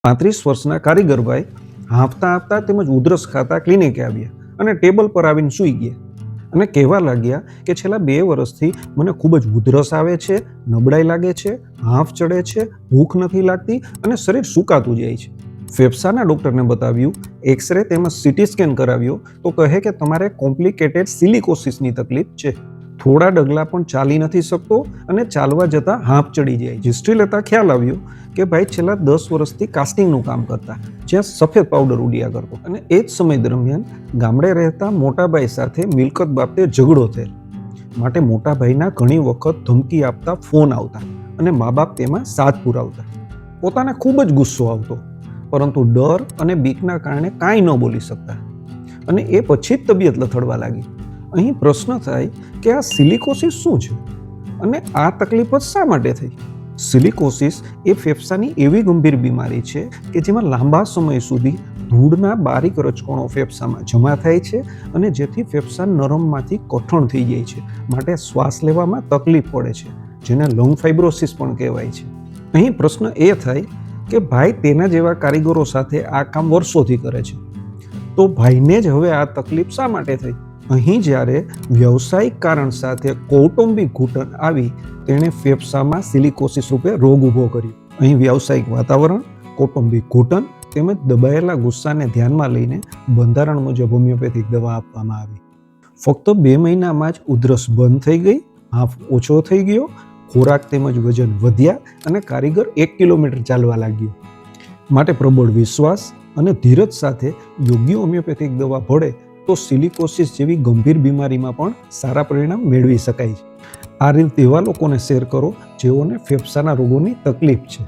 35 વર્ષના કારીગરભાઈ હાંફતા હાંફતા તેમજ ઉધરસ ખાતા ક્લિનિકે આવ્યા અને ટેબલ પર આવીને સૂઈ ગયા અને કહેવા લાગ્યા કે છેલ્લા 2 વર્ષથી મને ખૂબ જ ઉધરસ આવે છે, નબળાઈ લાગે છે, હાંફ ચડે છે, ભૂખ નથી લાગતી અને શરીર સુકાતું જાય છે. ફેફસાના ડૉક્ટરને બતાવ્યું, એક્સરે તેમજ સીટી સ્કેન કરાવ્યો તો કહે કે તમારે કોમ્પ્લિકેટેડ સિલિકોસિસની તકલીફ છે. થોડા ડગલા પણ ચાલી નથી શકતો અને ચાલવા જતાં હાંફ ચડી જાય. હિસ્ટ્રી લેતા ખ્યાલ આવ્યો કે ભાઈ છેલ્લા 10 વર્ષથી કાસ્ટિંગનું કામ કરતા, જ્યાં સફેદ પાવડર ઉડ્યા કરતો અને એ જ સમય દરમિયાન ગામડે રહેતા મોટાભાઈ સાથે મિલકત બાબતે ઝઘડો થયેલ. માટે મોટાભાઈના ઘણી વખત ધમકી આપતા ફોન આવતા અને મા બાપ તેમાં સાથ પુરાવતા. પોતાને ખૂબ જ ગુસ્સો આવતો, પરંતુ ડર અને બીકના કારણે કાંઈ ન બોલી શકતા અને એ પછી જ તબિયત લથડવા લાગી. અહીં પ્રશ્ન થાય કે આ સિલિકોસિસ શું છે અને આ તકલીફ જ શા માટે થઈ? સિલિકોસિસ એ ફેફસાની એવી ગંભીર બીમારી છે કે જેમાં લાંબા સમય સુધી ધૂળના બારીક રજકણો ફેફસામાં જમા થાય છે અને જેથી ફેફસા નરમમાંથી કઠણ થઈ જાય છે, માટે શ્વાસ લેવામાં તકલીફ પડે છે, જેને લંગ ફાઇબ્રોસિસ પણ કહેવાય છે. અહીં પ્રશ્ન એ થાય કે ભાઈ તેના જેવા કારીગરો સાથે આ કામ વર્ષોથી કરે છે, તો ભાઈને જ હવે આ તકલીફ શા માટે થઈ? અહીં જ્યારે વ્યવસાયિક કારણ સાથે કૌટુંબિક ઘૂંટણ આવી, તેણે ફેફસામાં સિલિકોસિસ રૂપે રોગ ઊભો કર્યો. અહીં વ્યવસાયિક વાતાવરણ, કૌટુંબિક ઘૂંટણ તેમજ દબાયેલા ગુસ્સાને ધ્યાનમાં લઈને બંધારણ મુજબ હોમિયોપેથિક દવા આપવામાં આવી. ફક્ત 2 મહિનામાં જ ઉધરસ બંધ થઈ ગઈ, હાંફ ઓછો થઈ ગયો, ખોરાક તેમજ વજન વધ્યા અને કારીગર 1 કિલોમીટર ચાલવા લાગ્યો. માટે પ્રબળ વિશ્વાસ અને ધીરજ સાથે યોગ્ય હોમિયોપેથિક દવા ભળે તો સિલિકોસિસ જેવી ગંભીર બીમારીમાં પણ સારા પરિણામ મેળવી શકાય છે. આ રીત એવા લોકોને શેર કરો જેઓને ફેફસાના રોગોની તકલીફ છે.